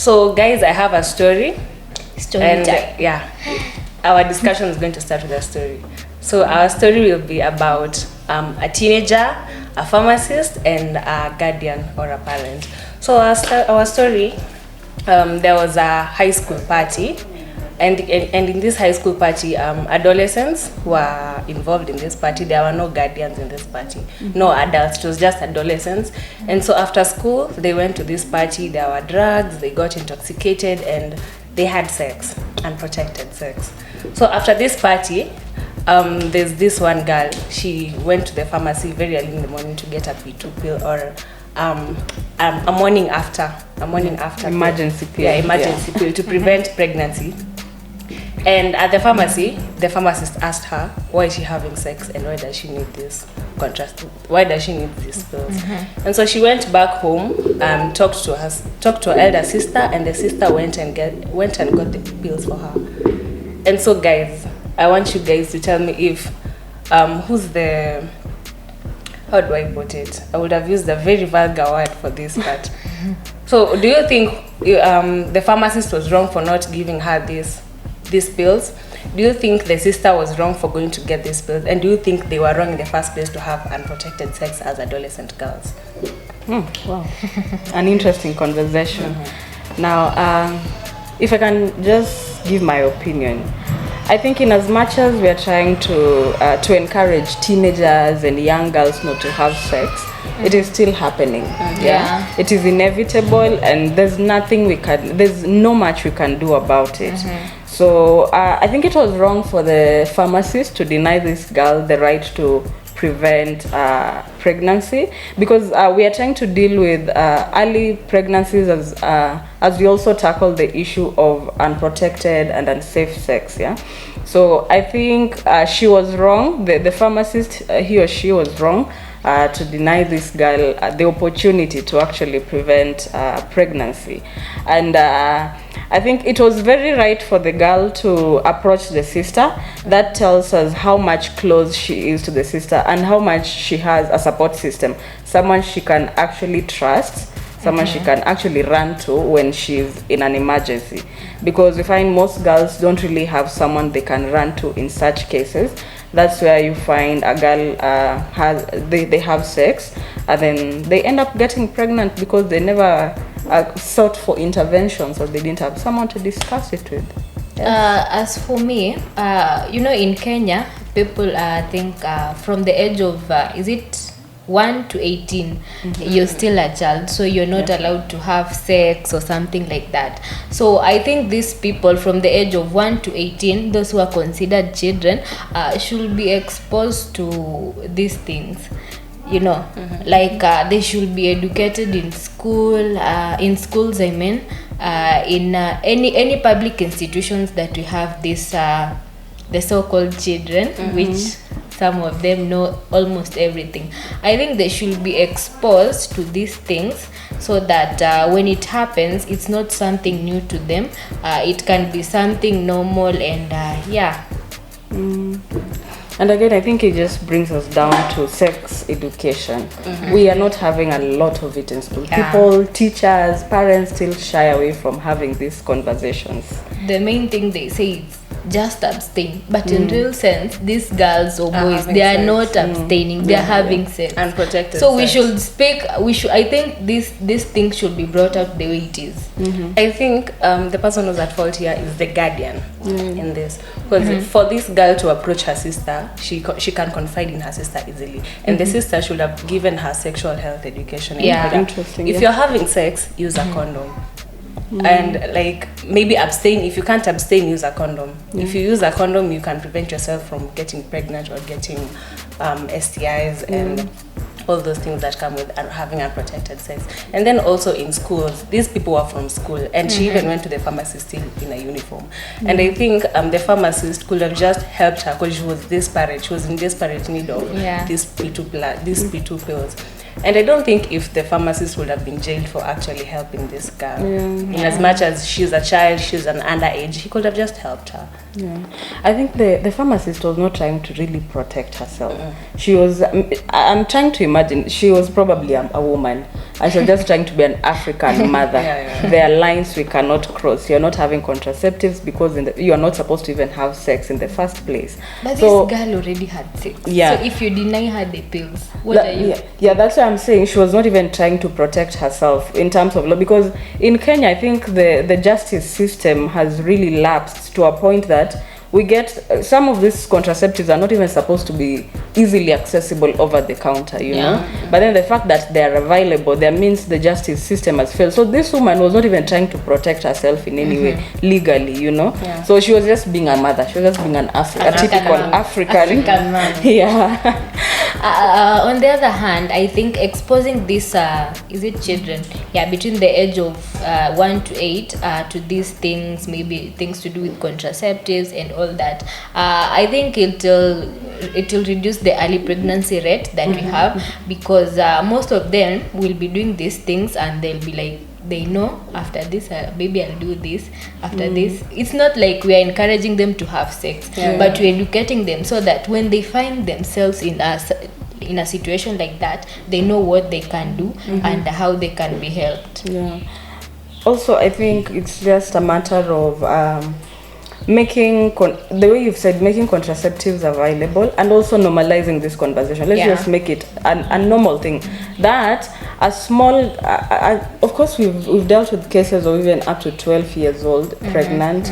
So guys, I have a story. Story time. Yeah, our discussion is going to start with a story. So our story will be about a teenager, a pharmacist, and a guardian or a parent. So our story, there was a high school party, and in this high school party, adolescents were involved in this party. There were no guardians in this party, no adults. It was just adolescents. And so after school, they went to this party. There were drugs. They got intoxicated, and they had sex, unprotected sex. So after this party, there's this one girl. She went to the pharmacy very early in the morning to get a P2 pill or a morning after emergency pill. Yeah, emergency pill to prevent pregnancy. And at the pharmacy, the pharmacist asked her, why is she having sex and why does she need this contrast? Why does she need these pills? And so she went back home, talked to her elder sister, and the sister went and got the pills for her. And so guys, I want you guys to tell me if who's the, how do I put it? I would have used a very vulgar word for this part. So do you think the pharmacist was wrong for not giving her these pills? Do you think the sister was wrong for going to get these pills? And do you think they were wrong in the first place to have unprotected sex as adolescent girls? Wow. An interesting conversation. Now, if I can just give my opinion, I think in as much as we are trying to encourage teenagers and young girls not to have sex, it is still happening. Yeah, it is inevitable, and there's no much we can do about it. So I think it was wrong for the pharmacist to deny this girl the right to prevent pregnancy, because we are trying to deal with early pregnancies as we also tackle the issue of unprotected and unsafe sex. Yeah, so I think she was wrong. The pharmacist, he or she was wrong to deny this girl the opportunity to actually prevent pregnancy. And I think it was very right for the girl to approach the sister. That tells us how much close she is to the sister and how much she has a support system, someone she can actually trust, someone she can actually run to when she's in an emergency. Because we find most girls don't really have someone they can run to in such cases. That's where you find a girl they have sex and then they end up getting pregnant because they never sought for interventions or they didn't have someone to discuss it with. Yes. As for me, in Kenya, people think from the age of, is it 1 to 18, you're still a child, so you're not allowed to have sex or something like that. So I think these people from the age of 1 to 18, those who are considered children, should be exposed to these things. Like they should be educated in schools, in any public institutions that we have this the so-called children, which some of them know almost everything. I think they should be exposed to these things so that when it happens, it's not something new to them. It can be something normal and And again, I think it just brings us down to sex education. We are not having a lot of it in school. People, teachers, parents still shy away from having these conversations. The main thing they say is just abstain, but in real sense, these girls or boys, they are not abstaining, they are having sex, unprotected so sex. I think this thing should be brought out the way it is. I think the person who's at fault here is the guardian in this, because for this girl to approach her sister, she can confide in her sister easily, and the sister should have given her sexual health education. Interesting. If you're having sex, use a condom. And like maybe abstain. If you can't abstain, use a condom. If you use a condom, you can prevent yourself from getting pregnant or getting STIs and all those things that come with having unprotected sex. And then also in schools, these people were from school, and she even went to the pharmacy still in a uniform. And I think the pharmacist could have just helped her because she was desperate. She was in desperate need of these P2 pills. And I don't think if the pharmacist would have been jailed for actually helping this girl. In as much as she's a child, she's an underage, he could have just helped her. I think the pharmacist was not trying to really protect herself. She was, I'm trying to imagine, she was probably a woman. and she's just trying to be an African mother. There are lines we cannot cross. You're not having contraceptives because you are not supposed to even have sex in the first place. But so, this girl already had sex. Yeah. So if you deny her the pills, what are you? Yeah, that's why I'm saying she was not even trying to protect herself in terms of law, because in Kenya, I think the justice system has really lapsed to a point that we get some of these contraceptives are not even supposed to be easily accessible over the counter, you know. But then the fact that they are available, that means the justice system has failed. So this woman was not even trying to protect herself in any way legally, you know. So she was just being a mother. She was just being a typical African man. Yeah. On the other hand, I think exposing these is it children, between the age of 1 to 8 to these things, maybe things to do with contraceptives and all that, I think it will reduce the early pregnancy rate that we have, because most of them will be doing these things and they'll be like, they know after this maybe I'll do this after this. It's not like we are encouraging them to have sex, but we're educating them so that when they find themselves in a situation like that, they know what they can do and how they can be helped. Also, I think it's just a matter of making the way you've said, making contraceptives available, and also normalizing this conversation. Let's just make it a normal thing, that a small of course we've dealt with cases of even up to 12 years old pregnant.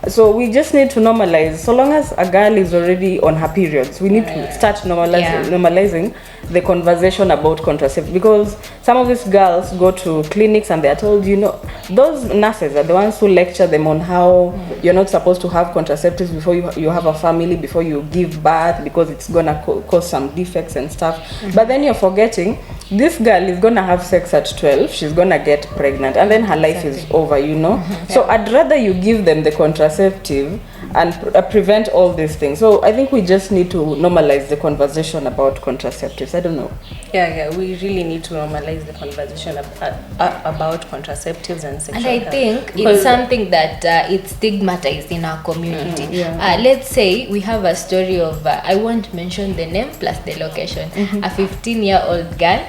So we just need to normalize. So long as a girl is already on her periods, we need to start normalizing the conversation about contraceptives, because some of these girls go to clinics and they are told, you know, those nurses are the ones who lecture them on how you're not supposed to have contraceptives before you have a family, before you give birth, because it's gonna cause some defects and stuff. But then you're forgetting this girl is gonna have sex at 12, she's gonna get pregnant, and then her life is over, you know. So I'd rather you give them the contraceptive and prevent all these things. So I think we just need to normalize the conversation about contraceptives. I don't know. We really need to normalize the conversation about contraceptives and sexual health. And I think it's something that it's stigmatized in our community. Let's say we have a story of, I won't mention the name plus the location, a 15-year-old girl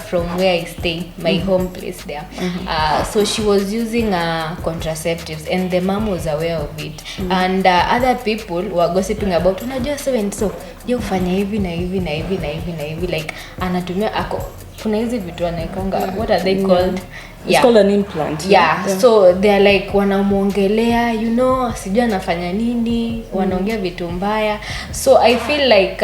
from where I stay, my home place there. So she was using contraceptives and the mom was aware of it. And other people were gossiping about, unajua so and so, yo fanya hivi na hivi na hivi na hivi na hivi, like anatumia kuna hizi vitu anaikanga, what are they called? It's called an implant. So they're like wanamuongelea, you know, sijui anafanya nini, wanaongea vitu mbaya. So I feel like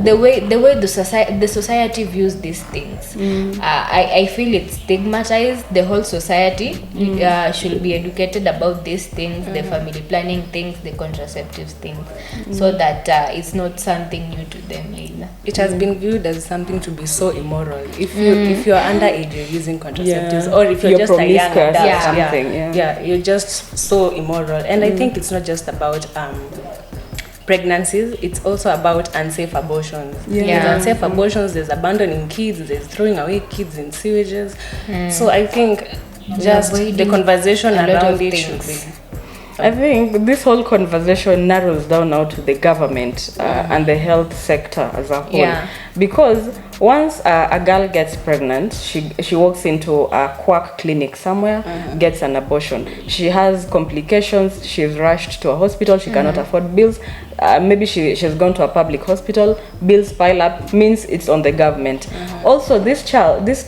the way the society views these things, I feel it's stigmatized. The whole society should be educated about these things, the family planning things, the contraceptives things, so that it's not something new to them either. It has been viewed as something to be so immoral. If you're underage, you're using contraceptives, or if you're just a young adult, you're just so immoral. And I think it's not just about pregnancies, it's also about unsafe abortions. There's unsafe abortions, there's abandoning kids, there's throwing away kids in sewages. So I think just the conversation around it should be. I think this whole conversation narrows down now to the government and the health sector as a whole. Because once a girl gets pregnant, she walks into a quack clinic somewhere, gets an abortion. She has complications, she's rushed to a hospital, she cannot afford bills. Maybe she's gone to a public hospital, bills pile up, means it's on the government. Also, this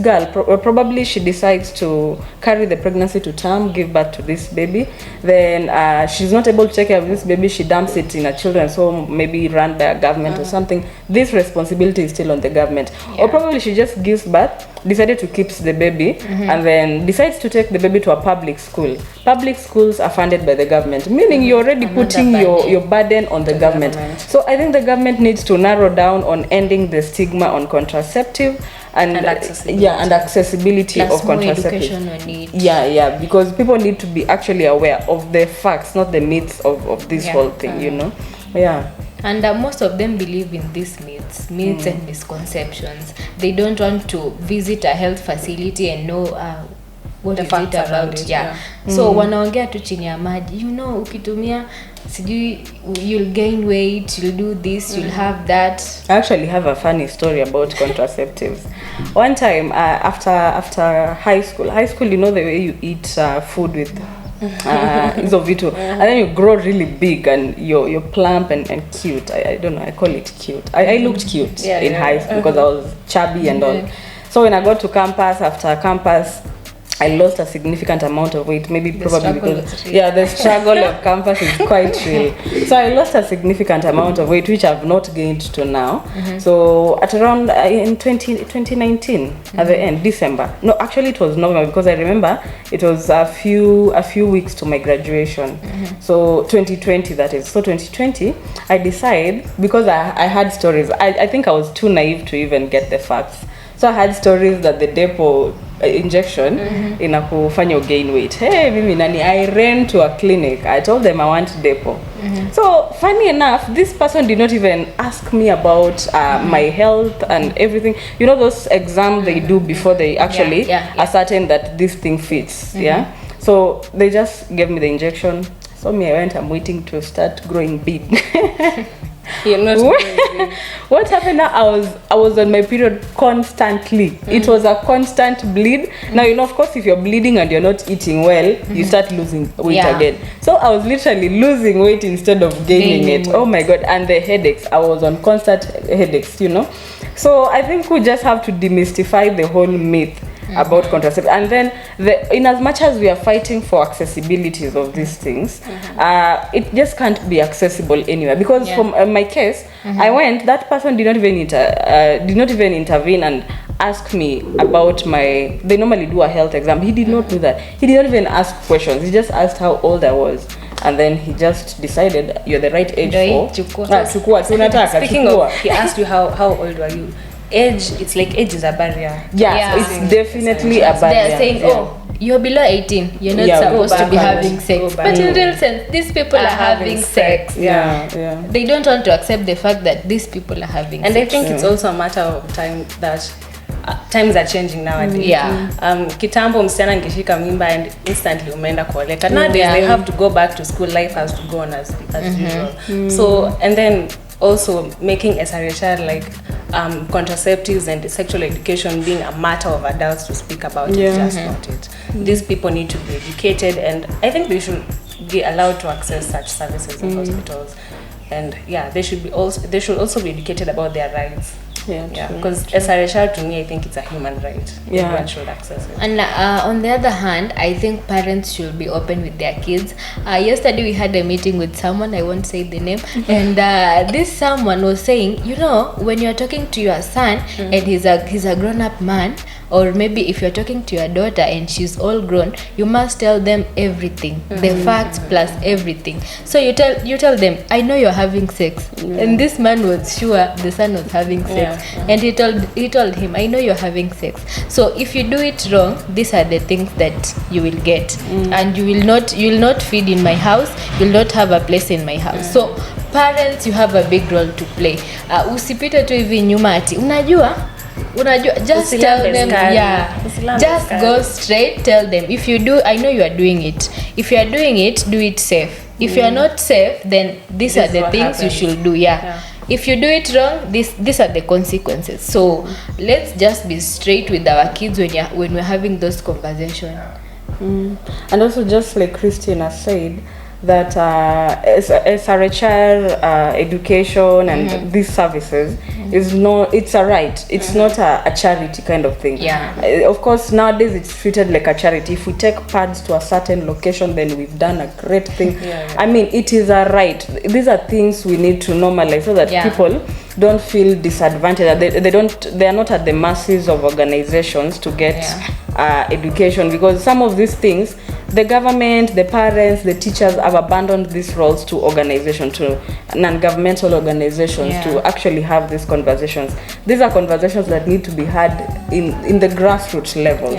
girl, probably she decides to carry the pregnancy to term, give birth to this baby. Then she's not able to take care of this baby, she dumps it in a children's home, maybe run by a government or something. This responsibility is still on the government. Or probably she just gives birth, decided to keep the baby, and then decides to take the baby to a public school. Public schools are funded by the government, meaning you're already putting your burden on the government. So I think the government needs to narrow down on ending the stigma on contraceptive and accessibility Plus of contraceptives. More education on it. Because people need to be actually aware of the facts, not the myths of this whole thing, you know. And most of them believe in these myths and misconceptions. They don't want to visit a health facility and know what The is facts it around about it, yeah. So wanaongea tu chini ya maji, ukitumia sijui you'll gain weight, you'll do this, you'll have that. I actually have a funny story about contraceptives. One time after high school, the way you eat food with hizo vitu, and then you grow really big and you're plump and cute. I don't know, I call it cute. I looked cute in high school because I was chubby and all. So when I got to campus, after campus, I lost a significant amount of weight, probably because the struggle of campus is quite real. So I lost a significant amount of weight, which I've not gained to now. So at around in 2019 at the end, December. No, actually it was November, because I remember it was a few weeks to my graduation. So 2020, that is. So 2020, I decided, because I had stories. I think I was too naive to even get the facts. So I had stories that the depot injection inakufanya gain weight. Hey, mimi nani, I ran to a clinic. I told them I want depot. So funny enough, this person did not even ask me about my health and everything. You know those exams they do before they actually ascertain that this thing fits. Yeah. So they just gave me the injection. So I'm waiting to start growing big. You're not What happened now, I was on my period constantly. It was a constant bleed. Now, of course, if you're bleeding and you're not eating well, you start losing weight again. So I was literally losing weight instead of gaining it. Weight. Oh my God. And the headaches, I was on constant headaches, So I think we just have to demystify the whole myth about contraception. And then in as much as we are fighting for accessibilities of these things, it just can't be accessible anywhere, because from my case, I went, that person did not even intervene and ask me about they normally do a health exam. He did not do that. He did not even ask questions. He just asked how old I was, and then he just decided you're the right age for Speaking of, he asked you how old were you. Age, it's like age is a barrier. It's definitely a barrier. They're saying, you're below 18, you're not supposed to be having sex. But in real sense, these people are having sex. They don't want to accept the fact that these people are having sex. And I think it's also a matter of time that times are changing nowadays. Kitambo msichana angeshika mimba and instantly umeenda kuoleka. Nowadays they have to go back to school, life has to go on as usual. So, and then also making SRHR like contraceptives and sexual education being a matter of adults to speak about is just not it. These people need to be educated, and I think they should be allowed to access such services in hospitals. And they should also be educated about their rights. Because SRHR, to me, I think it's a human right. Everyone should access it. And on the other hand, I think parents should be open with their kids. Yesterday we had a meeting with someone, I won't say the name, and this someone was saying, when you're talking to your son and he's a grown-up man, or maybe if you're talking to your daughter and she's all grown, you must tell them everything, the facts plus everything. So you tell them, I know you're having sex, and this man was sure the son was having sex, and he told him, I know you're having sex. So if you do it wrong, these are the things that you will get, and you will not feed in my house, you'll not have a place in my house. So parents, you have a big role to play. Usipite tu hivi nyuma ati unajua, just tell them, just go straight, tell them, if you do, I know you are doing it, if you are doing it, do it safe. If you are not safe, then these are the things you should do. If you do it wrong, these are the consequences. So let's just be straight with our kids when we're having those conversations. And also, just like Christina said, that SRHR education and these services it's a right. It's not a charity kind of thing. Of course, nowadays it's treated like a charity. If we take pads to a certain location, then we've done a great thing. I mean, it is a right. These are things we need to normalize so that people don't feel disadvantaged. They are not at the mercies of organizations to get education, because some of these things, the government, the parents, the teachers have abandoned these roles to organizations, to non-governmental organizations to actually have these conversations. These are conversations that need to be had in the grassroots levels,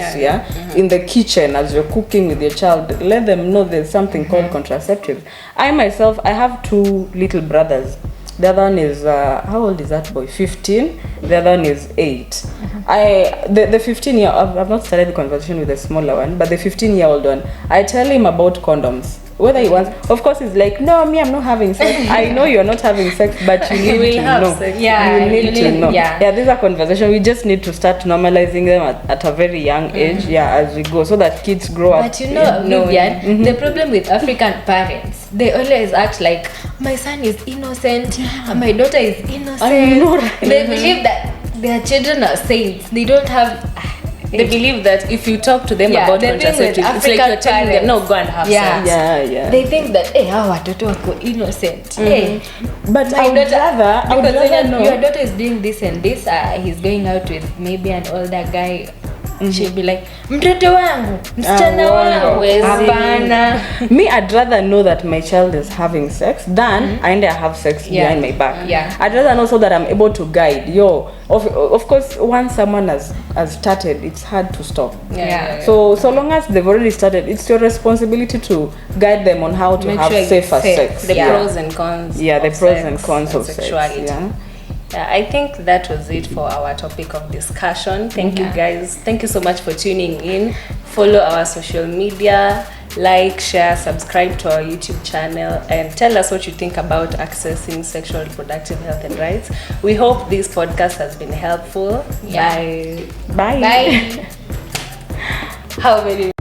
in the kitchen as you're cooking with your child. Let them know there's something called contraceptives. I myself, I have 2 little brothers. The other one is how old is that boy? 15. The other one is 8. The 15-year, I've not started the conversation with the smaller one, but the 15-year-old one, I tell him about condoms. Whether he wants, of course, he's like, no, me, I'm not having sex. I know you're not having sex, but you need to know. Sex. Yeah, you need to know. Yeah, These are conversation. We just need to start normalizing them at a very young age. As we go, so that kids grow up. But you know, Vivian, the problem with African parents, they always act like my son is innocent, my daughter is innocent. I know, right? They believe that their children are saints. They don't have. They believe that if you talk to them about the thing with contraceptives, it's like African you're telling them, no, go and have sex. Yeah. They think that hawa watoto wako innocent. But My I would rather know. Your daughter is doing this and this, he's going out with maybe an older guy. She'll be like, mtoto wangu, msichana wangu. Hapana. Me, I'd rather know that my child is having sex than I have sex behind my back. I'd rather know so that I'm able to guide. Of course, once someone has started, it's hard to stop. So long as they've already started, it's your responsibility to guide them on how to have safer sex. The pros and cons. The pros and cons of sexuality. Sex. I think that was it for our topic of discussion. Thank you guys. Thank you so much for tuning in. Follow our social media, like, share, subscribe to our YouTube channel, and tell us what you think about accessing sexual reproductive health and rights. We hope this podcast has been helpful. Bye. Bye. How many